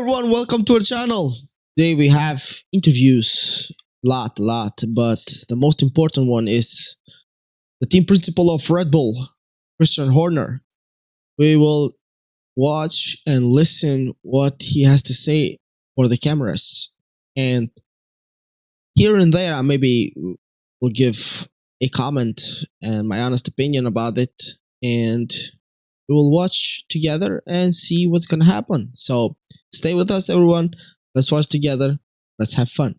everyone, welcome to our channel. Today we have interviews, lot, but the most important one is the team principal of Red Bull, Chrisan Horner. We will watch and listen what he has to say for the cameras, and here and there I maybe will give a comment and my honest opinion about it, and we will watch together and see what's gonna happen. So stay with us, everyone. Let's watch together. Let's have fun.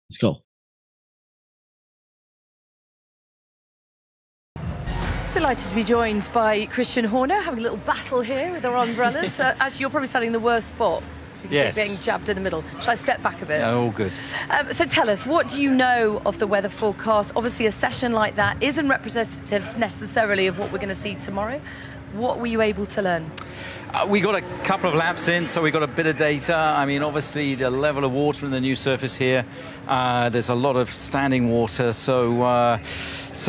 Let's go. Delighted to be joined by Chrisan Horner, having a little battle here with our umbrellas. Actually, you're probably standing in the worst spot. Yes. Being jabbed in the middle. Shall I step back a bit? Yeah, all good. So tell us, what do you know of the weather forecast? Obviously, a session like that isn't representative necessarily of what we're going to see tomorrow. What were you able to learn? We got a couple of laps in, so we got a bit of data. I mean, obviously, the level of water in the new surface here, there's a lot of standing water. So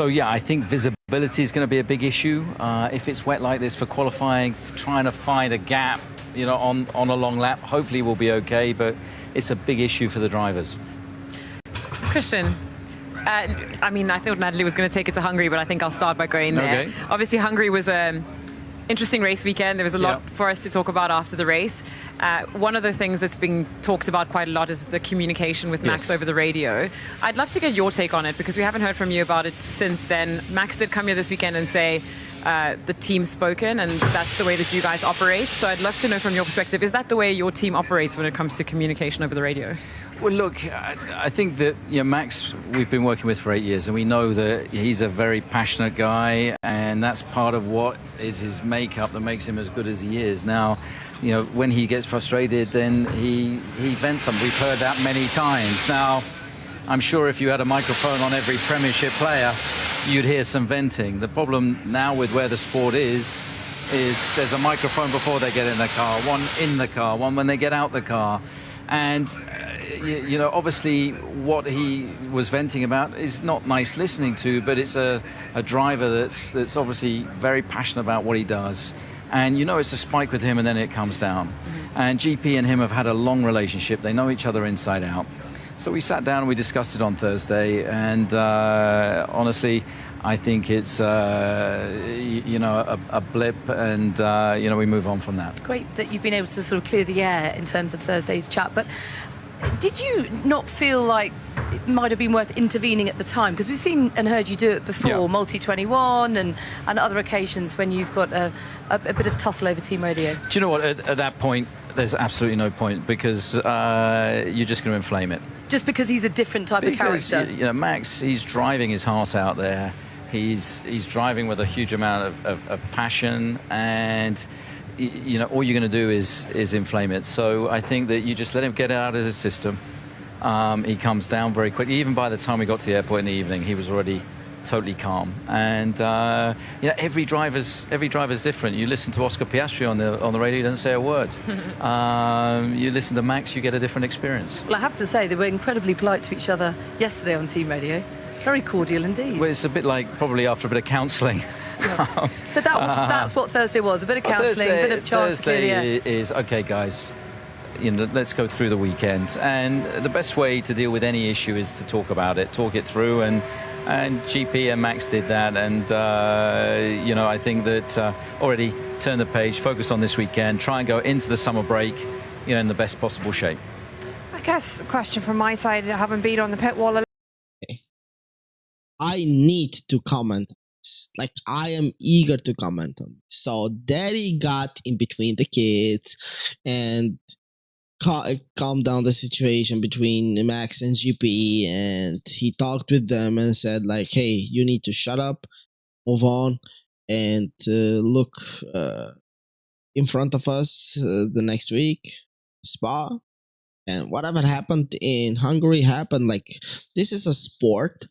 yeah, I think visibility is going to be a big issue. If it's wet like this for qualifying, trying to find a gap, you know, on a long lap, hopefully we'll be okay, but it's a big issue for the drivers. Christian, I mean, I thought Natalie was going to take it to Hungary, but I think I'll start by going there. Okay. Obviously, Hungary was an interesting race weekend. There was a lot for us to talk about after the race. One of the things that's being talked about quite a lot is the communication with Max over the radio. I'd love to get your take on it, because we haven't heard from you about it since then. Max did come here this weekend and say the team's spoken, and that's the way that you guys operate. So I'd love to know from your perspective, is that the way your team operates when it comes to communication over the radio? Well, look, I think that Max, we've been working with for 8 years, and we know that he's a very passionate guy, and that's part of what is his makeup that makes him as good as he is. Now, you know, when he gets frustrated, then he vents something. We've heard that many times. Now, I'm sure if you had a microphone on every Premiership player, you'd hear some venting. The problem now with where the sport is there's a microphone before they get in the car, one in the car, one when they get out the car, and you know, obviously what he was venting about is not nice listening to, but it's a driver that's obviously very passionate about what he does. And you know, it's a spike with him and then it comes down. And GP and him have had a long relationship. They know each other inside out. So we sat down and we discussed it on Thursday, and honestly, I think it's you know, a blip, and you know, we move on from that. Great that you've been able to sort of clear the air in terms of Thursday's chat, but did you not feel like it might have been worth intervening at the time? Because we've seen and heard you do it before, Multi-21 and other occasions when you've got a bit of tussle over team radio. Do you know what, at that point, there's absolutely no point, because you're just going to inflame it. Just because he's a different type of character? You know, Max, he's driving his heart out there. He's driving with a huge amount of passion, and you know, all you're going to do is inflame it. So I think that you just let him get out of his system. He comes down very quickly. Even by the time we got to the airport in the evening, he was already totally calm. And you know, every driver's different. You listen to Oscar Piastri on the radio, he doesn't say a word. You listen to Max, you get a different experience. Well, I have to say, they were incredibly polite to each other yesterday on team radio. Very cordial indeed. Well, it's a bit like probably after a bit of counselling. Yeah. So that's what Thursday was, a bit of counselling, a bit of chance to clear the air. Thursday is, okay guys, you know, let's go through the weekend. And the best way to deal with any issue is to talk about it, talk it through, and GP and Max did that. And, you know, I think that already turn the page, focus on this weekend, try and go into the summer break, you know, in the best possible shape. I guess a question from my side, I haven't been on the pit wall. I need to comment. Like, I am eager to comment on this. So Daddy got in between the kids and calmed down the situation between Max and GP, and he talked with them and said, like, hey, you need to shut up, move on, and look in front of us the next week, Spa. And whatever happened in Hungary happened. Like, this is a sport,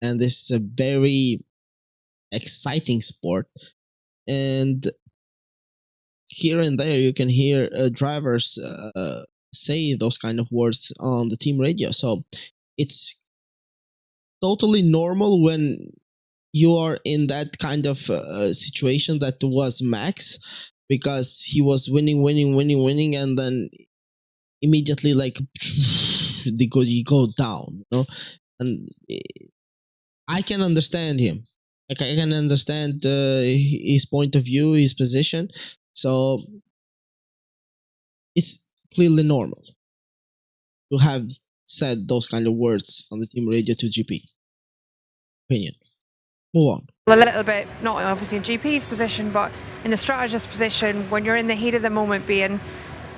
and this is a very exciting sport, and here and there you can hear drivers say those kind of words on the team radio. So it's totally normal when you are in that kind of situation that was Max, because he was winning, and then immediately like you go down, and I can understand him. Like I can understand his point of view, his position. So it's clearly normal to have said those kind of words on the team radio to GP. Opinion. Move on. A little bit, not obviously in GP's position, but in the strategist position, when you're in the heat of the moment being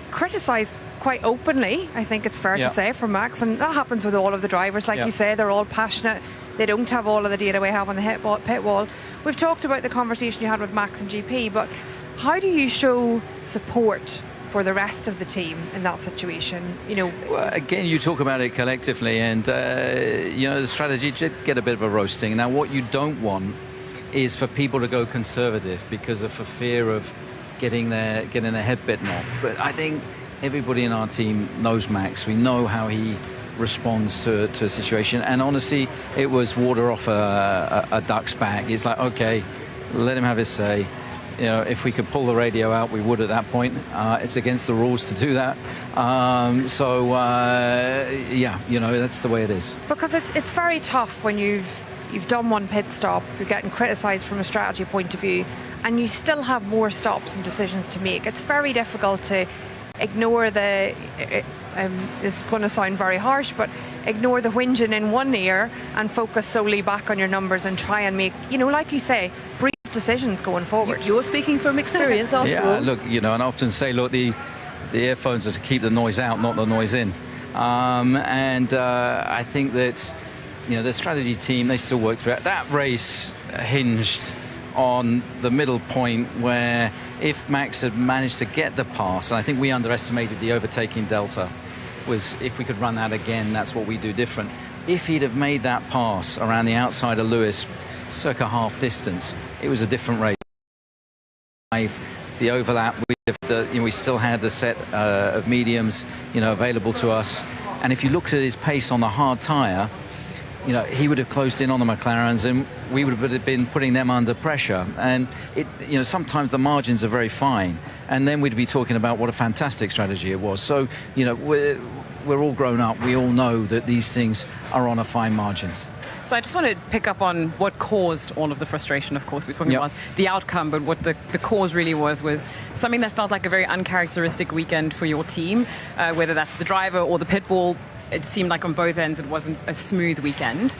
criticised quite openly, I think it's fair to say, from Max, and that happens with all of the drivers. Like you say, they're all passionate. They don't have all of the data we have on the pit wall. We've talked about the conversation you had with Max and GP, but how do you show support for the rest of the team in that situation? Well, again, you talk about it collectively, and the strategy did get a bit of a roasting. Now, what you don't want is for people to go conservative because of a fear of getting their head bitten off. But I think everybody in our team knows Max. We know how he responds to a situation, and honestly, it was water off a duck's back. It's like, okay, let him have his say. If we could pull the radio out, we would at that point. It's against the rules to do that. That's the way it is. Because it's very tough when you've done one pit stop, you're getting criticised from a strategy point of view, and you still have more stops and decisions to make. It's very difficult to ignore it's going to sound very harsh, but ignore the whinging in one ear and focus solely back on your numbers and try and make, like you say, brief decisions going forward. You're speaking from experience after all. Look, and I often say, look, the earphones are to keep the noise out, not the noise in. I think that, the strategy team, they still work through it. That race hinged on the middle point where if Max had managed to get the pass, and I think we underestimated the overtaking delta, was if we could run that again, that's what we do different. If he'd have made that pass around the outside of Lewis, circa half distance, it was a different race. The overlap, we still had the set of mediums, available to us. And if you looked at his pace on the hard tyre, he would have closed in on the McLarens, and we would have been putting them under pressure. And sometimes the margins are very fine, and then we'd be talking about what a fantastic strategy it was. So, we're all grown up. We all know that these things are on a fine margins. So I just want to pick up on what caused all of the frustration. Of course, we're talking about the outcome, but what the cause really was something that felt like a very uncharacteristic weekend for your team, whether that's the driver or the pit wall. It seemed like on both ends it wasn't a smooth weekend.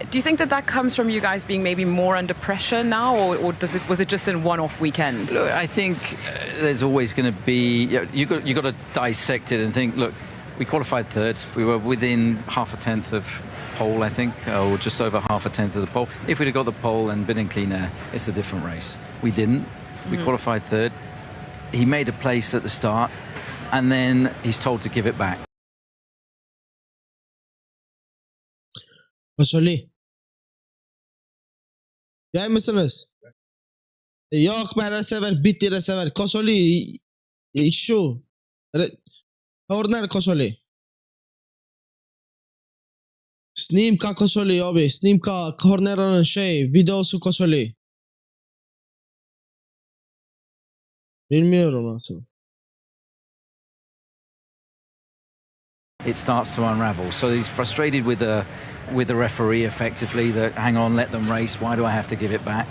Do you think that comes from you guys being maybe more under pressure now, or was it just a one-off weekend? Look, I think there's always going to be... you got to dissect it and think, look, we qualified third. We were within half a tenth of pole, I think, or just over half a tenth of the pole. If we'd have got the pole and been in clean air, it's a different race. We didn't. We qualified third. He made a place at the start, and then he's told to give it back. Koşoli. Yay mısınız? Yok mera sever, bitti sever. Koşoli şu. Horner koşoli. Snimka koşoli abi. Snimka Horner'ın videosu koşoli. Bilmiyorum nasıl. It starts to unravel. So he's frustrated with the referee effectively, that hang on, let them race, why do I have to give it back?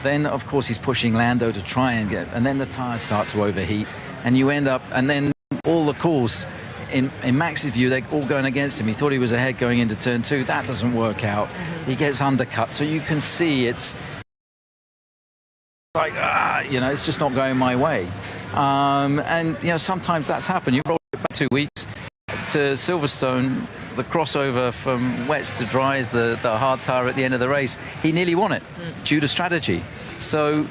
Then of course he's pushing Lando to try and and then the tyres start to overheat, and you end up, and then all the calls in Max's view, they're all going against him. He thought he was ahead going into turn 2, that doesn't work out. He gets undercut, so you can see it's like it's just not going my way. And sometimes that's happened. You roll it back 2 weeks to Silverstone, the crossover from wets to dries, the hard tyre at the end of the race, he nearly won it due to strategy. So,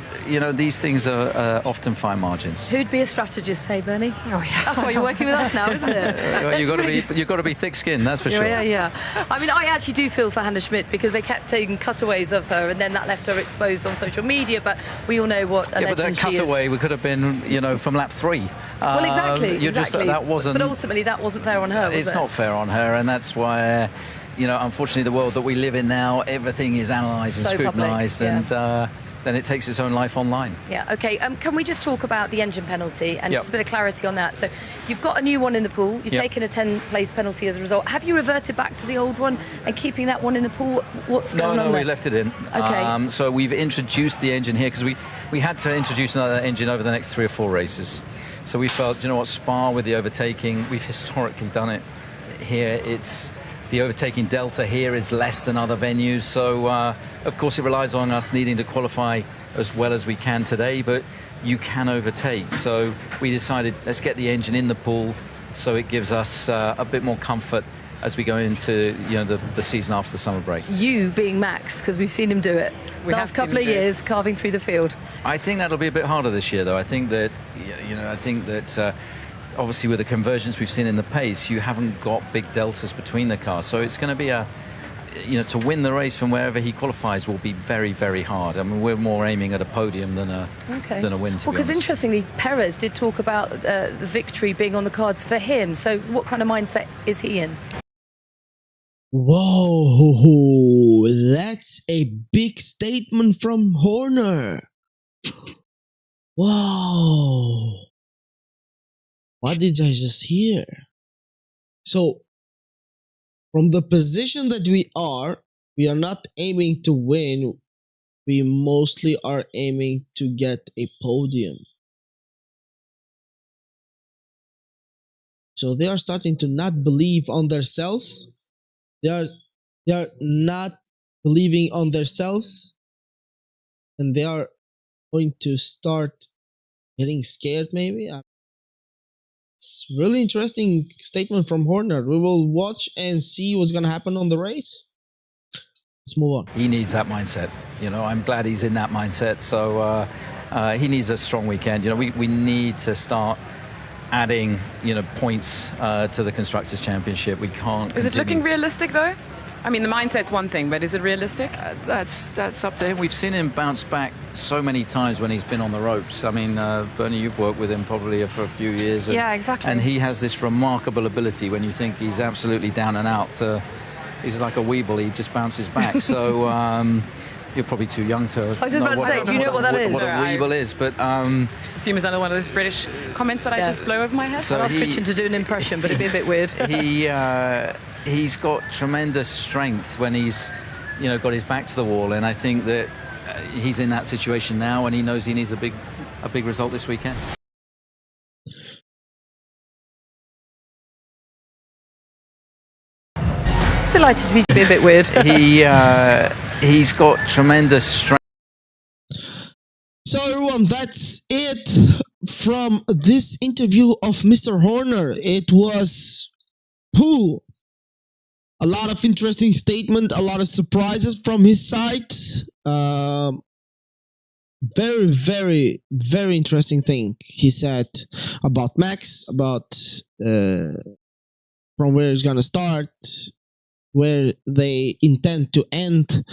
these things are often fine margins. Who'd be a strategist, hey, Bernie? Oh, yeah. That's why you're working with us now, isn't it? You've got to be thick-skinned, that's for sure. Yeah. I mean, I actually do feel for Hannah Schmidt, because they kept taking cutaways of her, and then that left her exposed on social media. But we all know what a legend she is. But that cutaway, we could have been, from lap 3. Well, exactly. That wasn't. But ultimately, that wasn't fair on her. Was it's not fair on her, and that's why, unfortunately, the world that we live in now, everything is analysed and scrutinised, and then it takes its own life online. Yeah, okay. Can we just talk about the engine penalty and Yep. just a bit of clarity on that? So you've got a new one in the pool. You've Yep. taken a 10-place penalty as a result. Have you reverted back to the old one and keeping that one in the pool? What's going on No, there? we left it in. Okay. So we've introduced the engine here because we had to introduce another engine over the next 3 or 4 races. So we felt, you know what, Spa with the overtaking, we've historically done it here. It's the overtaking delta here is less than other venues. So, of course, it relies on us needing to qualify as well as we can today, but you can overtake. So we decided, let's get the engine in the pool so it gives us a bit more comfort as we go into, you know, the season after the summer break. You being Max, because we've seen him do it. Last couple of years, carving through the field. I think that'll be a bit harder this year, though. I think that, obviously with the convergence we've seen in the pace, you haven't got big deltas between the cars. So it's going to be to win the race from wherever he qualifies will be very, very hard. I mean, we're more aiming at a podium than a win, to Well, be because honest. interestingly, Perez did talk about the victory being on the cards for him. So what kind of mindset is he in? Whoa, that's a big statement from Horner. Whoa. What did I just hear? So, from the position that we are not aiming to win. We mostly are aiming to get a podium. So they are starting to not believe on themselves. They are not believing on themselves, and they are going to start getting scared. Maybe it's really interesting statement from Horner. We will watch and see what's going to happen on the race. Let's move on. He needs that mindset. You know, I'm glad he's in that mindset. So he needs a strong weekend. You know, we need to start adding, points to the Constructors' Championship. We can't. Is it looking realistic, though? I mean, the mindset's one thing, but is it realistic? That's up to him. We've seen him bounce back so many times when he's been on the ropes. I mean, Bernie, you've worked with him probably for a few years. Yeah, exactly. And he has this remarkable ability when you think he's absolutely down and out. He's like a weeble. He just bounces back. So you're probably too young to. I was just about to say, do you know what that is? What a weeble is, but just assume it's another one of those British comments that I just blow over my head. So I'd ask Christian to do an impression, but it'd be a bit weird. He's got tremendous strength when he's, got his back to the wall, and I think that he's in that situation now, and he knows he needs a big result this weekend. Delighted to be a bit weird. He's got tremendous strength. So everyone, that's it from this interview of Mr. Horner. It was a lot of interesting statement, a lot of surprises from his side. Very, very, very interesting thing he said about Max, about from where he's gonna start, where they intend to end.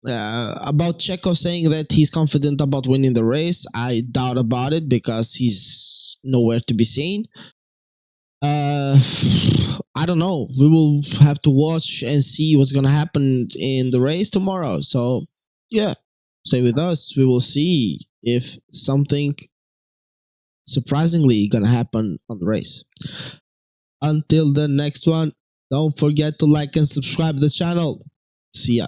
About Checo saying that he's confident about winning the race. I doubt about it because he's nowhere to be seen. I don't know. We will have to watch and see what's going to happen in the race tomorrow. So, yeah, stay with us. We will see if something surprisingly going to happen on the race. Until the next one, don't forget to like and subscribe the channel. See ya.